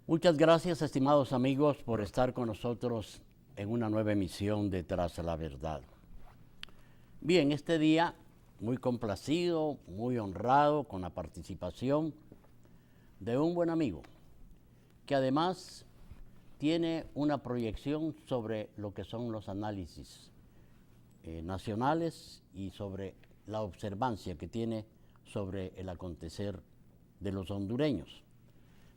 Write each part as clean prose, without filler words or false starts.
Muchas gracias, estimados amigos, por estar con nosotros en una nueva emisión de Tras la Verdad. Bien, este día muy complacido, muy honrado con la participación de un buen amigo, que además tiene una proyección sobre lo que son los análisis nacionales y sobre la observancia que tiene sobre el acontecer de los hondureños.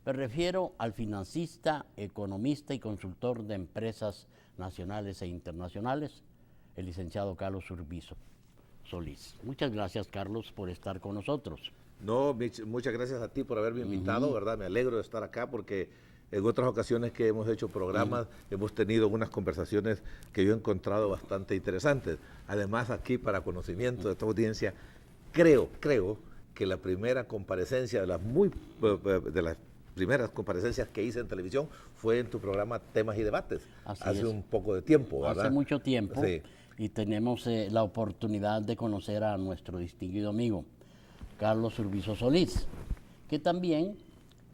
Me refiero al financista, economista y consultor de empresas nacionales e internacionales, el licenciado Carlos Urbizo Solís. Muchas gracias, Carlos, por estar con nosotros. No, muchas gracias a ti por haberme invitado, ¿verdad? Me alegro de estar acá porque en otras ocasiones que hemos hecho programas hemos tenido unas conversaciones que yo he encontrado bastante interesantes. Además, aquí para conocimiento de toda audiencia, creo que la primera comparecencia de las primeras comparecencias que hice en televisión fue en tu programa Temas y Debates, hace un poco de tiempo, ¿verdad? Hace mucho tiempo, sí. Y tenemos la oportunidad de conocer a nuestro distinguido amigo, Carlos Urbizo Solís, que también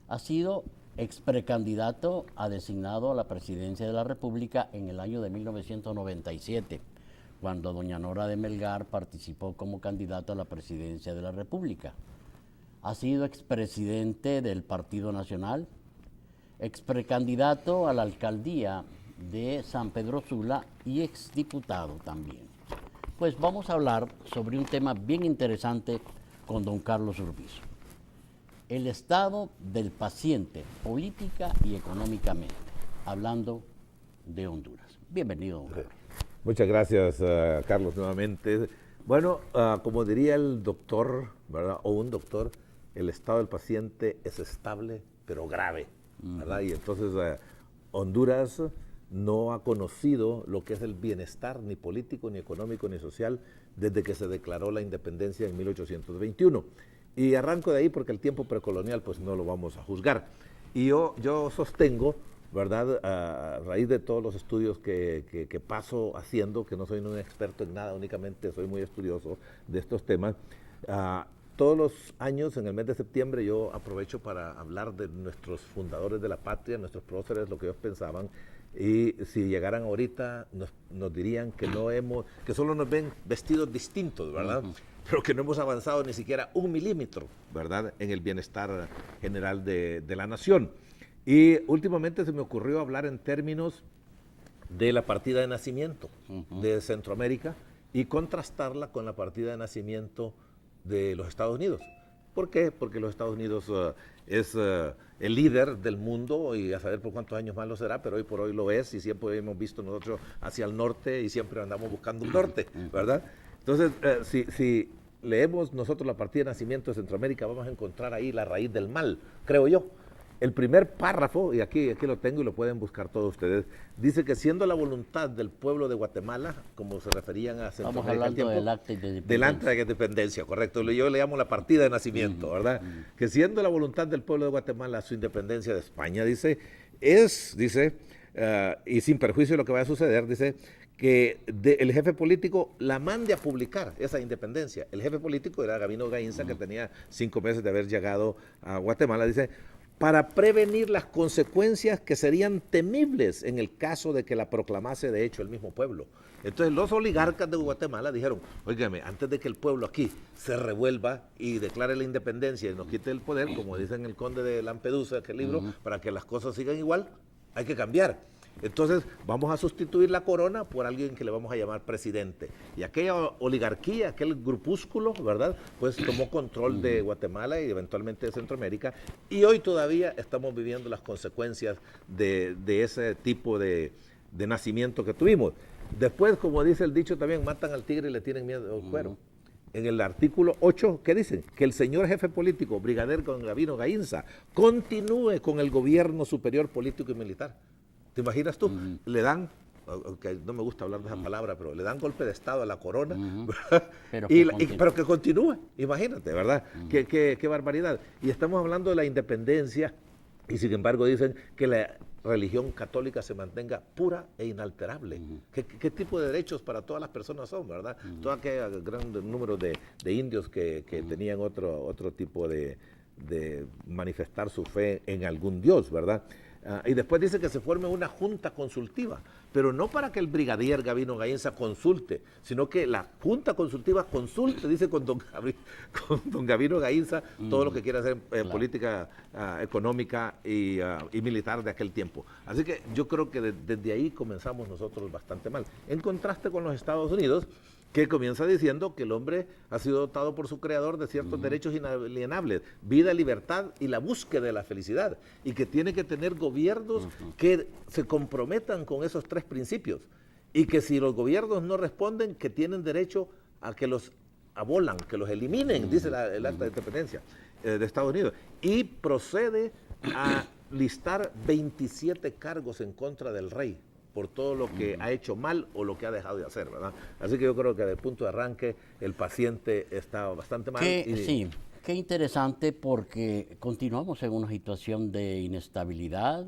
ha sido ex precandidato a designado a la presidencia de la República en el año de 1997, cuando doña Nora de Melgar participó como candidato a la presidencia de la República. Ha sido expresidente del Partido Nacional, ex precandidato a la alcaldía de San Pedro Sula y exdiputado también. Pues vamos a hablar sobre un tema bien interesante con don Carlos Urbizo. El estado del paciente, política y económicamente, hablando de Honduras. Bienvenido, don Carlos. Muchas gracias, Carlos, nuevamente. Bueno, como diría el doctor, ¿verdad? O un doctor, el estado del paciente es estable, pero grave, ¿verdad? Y entonces Honduras no ha conocido lo que es el bienestar ni político, ni económico, ni social desde que se declaró la independencia en 1821. Y arranco de ahí porque el tiempo precolonial pues no lo vamos a juzgar. Y yo sostengo, ¿verdad? A raíz de todos los estudios que paso haciendo, que no soy un experto en nada, únicamente soy muy estudioso de estos temas, todos los años, en el mes de septiembre, yo aprovecho para hablar de nuestros fundadores de la patria, nuestros próceres, lo que ellos pensaban, y si llegaran ahorita nos dirían que solo nos ven vestidos distintos, ¿verdad? Pero que no hemos avanzado ni siquiera 1 milímetro, ¿verdad?, en el bienestar general de la nación. Y últimamente se me ocurrió hablar en términos de la partida de nacimiento de Centroamérica y contrastarla con la partida de nacimiento de los Estados Unidos. ¿Por qué? Porque los Estados Unidos es el líder del mundo y a saber por cuántos años más lo será, pero hoy por hoy lo es y siempre hemos visto nosotros hacia el norte y siempre andamos buscando un norte, ¿verdad? Entonces, si leemos nosotros la partida de nacimiento de Centroamérica, vamos a encontrar ahí la raíz del mal, creo yo. El primer párrafo, y aquí lo tengo y lo pueden buscar todos ustedes, dice que siendo la voluntad del pueblo de Guatemala, como se referían a Centroamérica. Estamos hablando tiempo, del acta de independencia. Del acta de independencia, correcto. Yo le llamo la partida de nacimiento, ¿verdad? Que siendo la voluntad del pueblo de Guatemala su independencia de España, dice, y sin perjuicio de lo que vaya a suceder, dice, que el jefe político la mande a publicar esa independencia. El jefe político era Gabino Gainza, que tenía 5 meses de haber llegado a Guatemala, dice, para prevenir las consecuencias que serían temibles en el caso de que la proclamase de hecho el mismo pueblo. Entonces los oligarcas de Guatemala dijeron, óigame, antes de que el pueblo aquí se revuelva y declare la independencia y nos quite el poder, como dicen el conde de Lampedusa, aquel libro, para que las cosas sigan igual, hay que cambiar. Entonces vamos a sustituir la corona por alguien que le vamos a llamar presidente. Y aquella oligarquía, aquel grupúsculo, ¿verdad?, pues tomó control de Guatemala y eventualmente de Centroamérica. Y hoy todavía estamos viviendo las consecuencias de ese tipo de nacimiento que tuvimos. Después, como dice el dicho también, matan al tigre y le tienen miedo al cuero. En el artículo 8, ¿qué dicen? Que el señor jefe político, brigadier Gabino Gainza, continúe con el gobierno superior político y militar. ¿Te imaginas tú? Le dan, aunque no me gusta hablar de esa palabra, pero le dan golpe de estado a la corona, pero que continúe, imagínate, ¿verdad? Qué barbaridad. Y estamos hablando de la independencia y sin embargo dicen que la religión católica se mantenga pura e inalterable. ¿Qué tipo de derechos para todas las personas son, verdad? Todo aquel gran número de indios que tenían otro tipo de de manifestar su fe en algún Dios, ¿verdad? Y después dice que se forme una junta consultiva, pero no para que el brigadier Gavino Gainza consulte, sino que la junta consultiva consulte, dice, con don Gavino Gainza, todo lo que quiera hacer política económica y militar de aquel tiempo. Así que yo creo que desde ahí comenzamos nosotros bastante mal. En contraste con los Estados Unidos, que comienza diciendo que el hombre ha sido dotado por su creador de ciertos derechos inalienables, vida, libertad y la búsqueda de la felicidad, y que tiene que tener gobiernos que se comprometan con esos tres principios, y que si los gobiernos no responden, que tienen derecho a que los abolan, que los eliminen, dice el Acta de Independencia de Estados Unidos, y procede a listar 27 cargos en contra del rey por todo lo que ha hecho mal o lo que ha dejado de hacer, ¿verdad? Así que yo creo que desde el punto de arranque el paciente está bastante mal. Sí, qué interesante, porque continuamos en una situación de inestabilidad,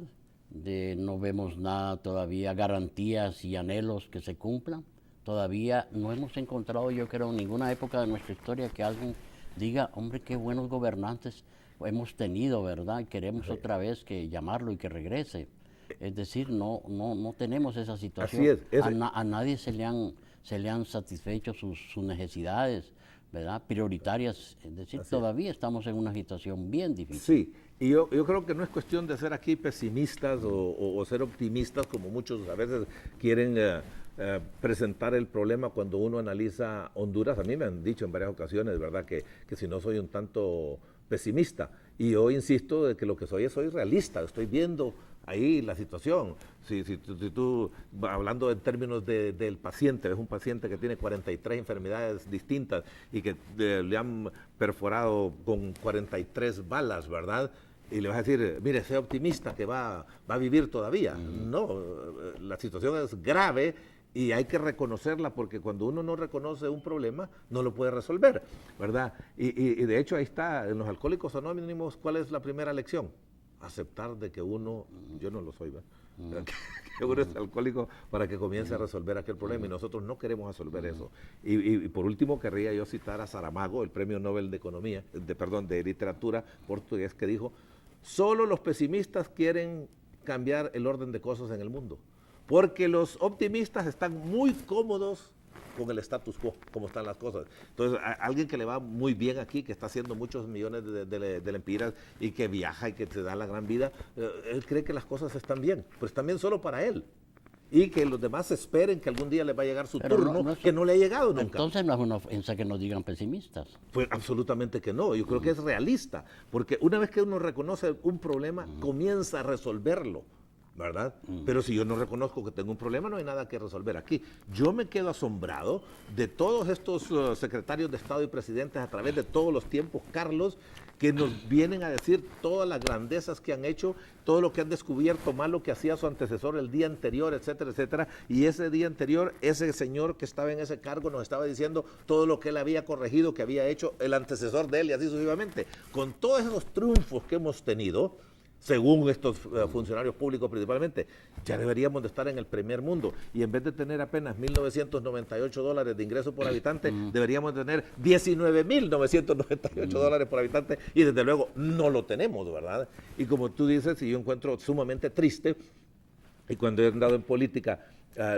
no vemos nada todavía, garantías y anhelos que se cumplan. Todavía no hemos encontrado, yo creo, en ninguna época de nuestra historia que alguien diga, hombre, qué buenos gobernantes hemos tenido, ¿verdad? Y queremos otra vez que llamarlo y que regrese. Es decir, no tenemos esa situación. Así es. A nadie se le han satisfecho sus necesidades, ¿verdad? Prioritarias. Es decir, todavía estamos en una situación bien difícil. Sí, y yo creo que no es cuestión de ser aquí pesimistas o ser optimistas, como muchos a veces quieren presentar el problema cuando uno analiza Honduras. A mí me han dicho en varias ocasiones, ¿verdad?, que si no soy un tanto pesimista. Y yo insisto de que lo que soy realista, estoy viendo ahí la situación. Si tú, hablando en términos del paciente, ves un paciente que tiene 43 enfermedades distintas y que le han perforado con 43 balas, ¿verdad? Y le vas a decir, mire, sea optimista que va a vivir todavía. No, la situación es grave y hay que reconocerla, porque cuando uno no reconoce un problema, no lo puede resolver, ¿verdad? Y de hecho ahí está, en los Alcohólicos Anónimos, ¿cuál es la primera lección? Aceptar de que uno, yo no lo soy, ¿verdad? Que uno es alcohólico para que comience a resolver aquel problema, y nosotros no queremos resolver eso. Y por último querría yo citar a Saramago, el premio Nobel de literatura portugués, que dijo, solo los pesimistas quieren cambiar el orden de cosas en el mundo, porque los optimistas están muy cómodos con el status quo, como están las cosas. Entonces, alguien que le va muy bien aquí, que está haciendo muchos millones de lempiras y que viaja y que te da la gran vida, él cree que las cosas están bien, pues también solo para él. Y que los demás esperen que algún día les va a llegar su turno, que no le ha llegado nunca. Entonces no es una ofensa que nos digan pesimistas. Pues absolutamente que no, yo creo que es realista, porque una vez que uno reconoce un problema, comienza a resolverlo, ¿verdad? Pero si yo no reconozco que tengo un problema, no hay nada que resolver aquí. Yo me quedo asombrado de todos estos secretarios de Estado y presidentes a través de todos los tiempos, Carlos, que nos vienen a decir todas las grandezas que han hecho, todo lo que han descubierto, mal lo que hacía su antecesor el día anterior, etcétera, etcétera. Y ese día anterior, ese señor que estaba en ese cargo nos estaba diciendo todo lo que él había corregido, que había hecho el antecesor de él, y así sucesivamente. Con todos esos triunfos que hemos tenido, según estos funcionarios públicos principalmente, ya deberíamos de estar en el primer mundo, y en vez de tener apenas $1,998 de ingreso por habitante, deberíamos tener $19,998 por habitante, y desde luego no lo tenemos, ¿verdad? Y como tú dices, y yo encuentro sumamente triste, y cuando he andado en política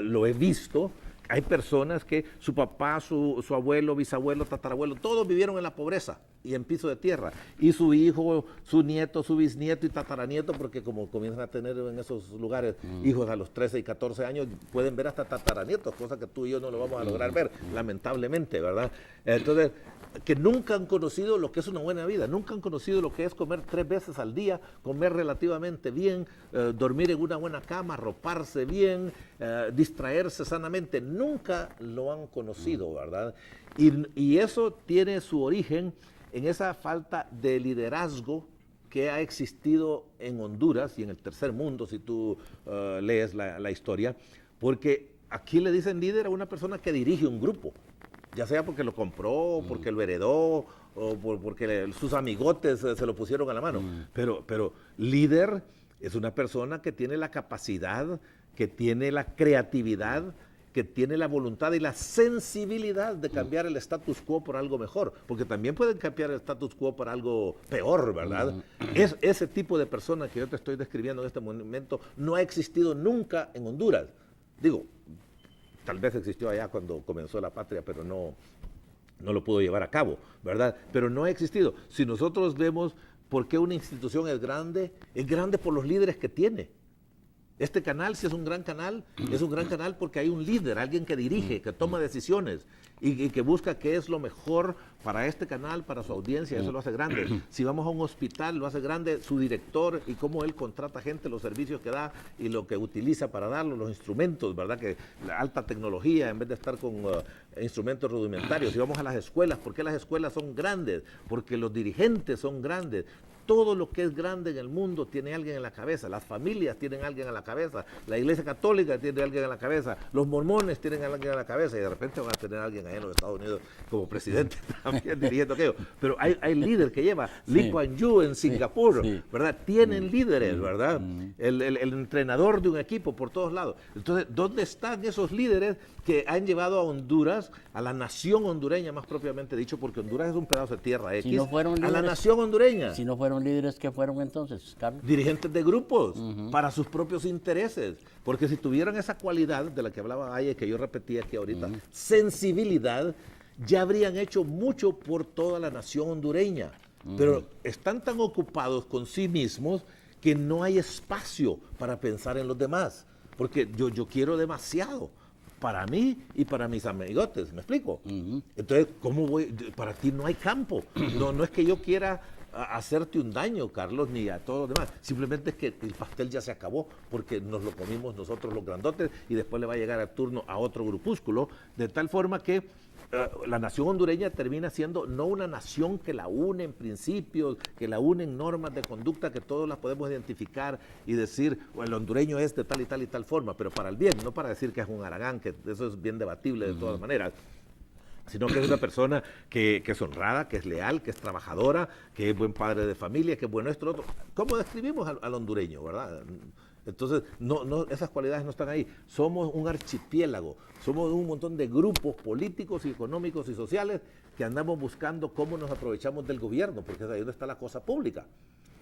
lo he visto, hay personas que su papá, su abuelo, bisabuelo, tatarabuelo, todos vivieron en la pobreza y en piso de tierra. Y su hijo, su nieto, su bisnieto y tataranieto, porque como comienzan a tener en esos lugares hijos a los 13 y 14 años, pueden ver hasta tataranietos, cosa que tú y yo no lo vamos a lograr ver, lamentablemente, ¿verdad? Entonces, que nunca han conocido lo que es una buena vida, nunca han conocido lo que es comer 3 veces al día, comer relativamente bien, dormir en una buena cama, arroparse bien, distraerse sanamente, nunca lo han conocido, ¿verdad? Y eso tiene su origen en esa falta de liderazgo que ha existido en Honduras y en el tercer mundo, si tú lees la historia, porque aquí le dicen líder a una persona que dirige un grupo, ya sea porque lo compró, porque lo heredó, o porque sus amigotes se lo pusieron a la mano. Pero líder es una persona que tiene la capacidad, que tiene la creatividad, que tiene la voluntad y la sensibilidad de cambiar el status quo por algo mejor, porque también pueden cambiar el status quo por algo peor, ¿verdad? Ese tipo de persona que yo te estoy describiendo en este momento no ha existido nunca en Honduras. Digo, tal vez existió allá cuando comenzó la patria, pero no lo pudo llevar a cabo, ¿verdad? Pero no ha existido. Si nosotros vemos por qué una institución es grande por los líderes que tiene. Este canal, si es un gran canal porque hay un líder, alguien que dirige, que toma decisiones y que busca qué es lo mejor para este canal, para su audiencia, eso lo hace grande. Si vamos a un hospital, lo hace grande su director y cómo él contrata gente, los servicios que da y lo que utiliza para darlo, los instrumentos, ¿verdad? Que la alta tecnología en vez de estar con instrumentos rudimentarios. Si vamos a las escuelas, ¿por qué las escuelas son grandes? Porque los dirigentes son grandes. Todo lo que es grande en el mundo tiene alguien en la cabeza. Las familias tienen alguien en la cabeza. La Iglesia Católica tiene alguien en la cabeza. Los mormones tienen alguien en la cabeza. Y de repente van a tener alguien ahí en los Estados Unidos como presidente también dirigiendo aquello. Pero hay líder que lleva. Lee Kuan Yew en Singapur, ¿verdad? Tienen líderes, ¿verdad? El entrenador de un equipo por todos lados. Entonces, ¿dónde están esos líderes que han llevado a Honduras, a la nación hondureña más propiamente dicho? Porque Honduras es un pedazo de tierra X. Si no fueron líderes, a la nación hondureña. Si no fueron líderes, ¿qué fueron entonces, Carlos? Dirigentes de grupos para sus propios intereses. Porque si tuvieran esa cualidad de la que hablaba Aye, que yo repetí aquí ahorita, sensibilidad, ya habrían hecho mucho por toda la nación hondureña. Pero están tan ocupados con sí mismos que no hay espacio para pensar en los demás. Porque yo quiero demasiado para mí y para mis amigotes, ¿me explico? Entonces, ¿cómo voy? Para ti no hay campo. No es que yo quiera hacerte un daño, Carlos, ni a todos los demás. Simplemente es que el pastel ya se acabó porque nos lo comimos nosotros los grandotes y después le va a llegar el turno a otro grupúsculo, de tal forma que la nación hondureña termina siendo no una nación que la une en principios, que la une en normas de conducta que todos las podemos identificar y decir, bueno, el hondureño es de tal y tal y tal forma, pero para el bien, no para decir que es un haragán, que eso es bien debatible de todas maneras, sino que es una persona que es honrada, que es leal, que es trabajadora, que es buen padre de familia, que es bueno esto, lo otro. ¿Cómo describimos al hondureño, verdad? Entonces, esas cualidades no están ahí. Somos un archipiélago, somos un montón de grupos políticos y económicos y sociales que andamos buscando cómo nos aprovechamos del gobierno, porque es ahí donde está la cosa pública.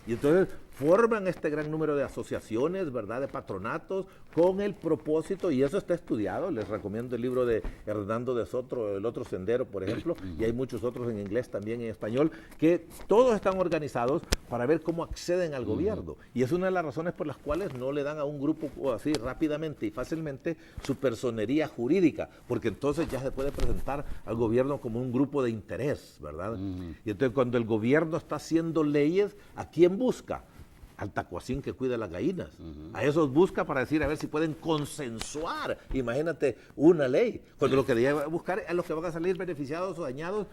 Y entonces forman este gran número de asociaciones, ¿verdad?, de patronatos, con el propósito, y eso está estudiado, les recomiendo el libro de Hernando de Soto, El otro sendero, por ejemplo, y hay muchos otros en inglés también, en español, que todos están organizados para ver cómo acceden al gobierno. Y es una de las razones por las cuales no le dan a un grupo así rápidamente y fácilmente su personería jurídica, porque entonces ya se puede presentar al gobierno como un grupo de interés, ¿verdad? Y entonces cuando el gobierno está haciendo leyes, ¿a quién busca? Al tacuacín que cuida las gallinas. A esos busca para decir a ver si pueden consensuar, imagínate, una ley, cuando lo que debe buscar es a los que van a salir beneficiados o dañados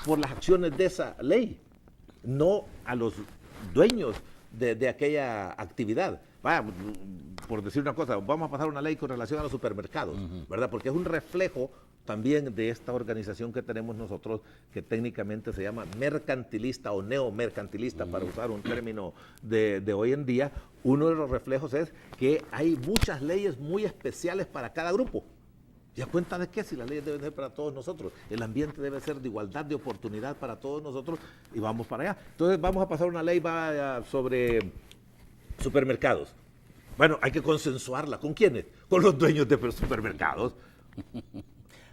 por las acciones de esa ley, no a los dueños de aquella actividad. Vaya, por decir una cosa, vamos a pasar una ley con relación a los supermercados, ¿verdad? Porque es un reflejo también de esta organización que tenemos nosotros, que técnicamente se llama mercantilista o neomercantilista, para usar un término de hoy en día. Uno de los reflejos es que hay muchas leyes muy especiales para cada grupo. ¿Y a cuenta de qué? Si las leyes deben ser para todos nosotros, el ambiente debe ser de igualdad de oportunidad para todos nosotros, y vamos para allá. Entonces vamos a pasar una ley sobre supermercados. Bueno, hay que consensuarla. ¿Con quiénes? Con los dueños de supermercados.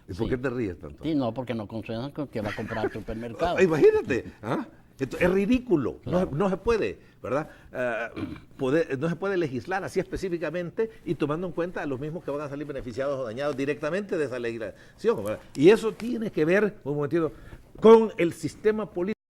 ¿Y por qué te ríes tanto? Sí, no, porque no consuenan con que va a comprar al supermercado. Imagínate, es ridículo, claro. No se puede, ¿verdad? No se puede legislar así específicamente y tomando en cuenta a los mismos que van a salir beneficiados o dañados directamente de esa legislación, ¿verdad? Y eso tiene que ver, un momentito, con el sistema político.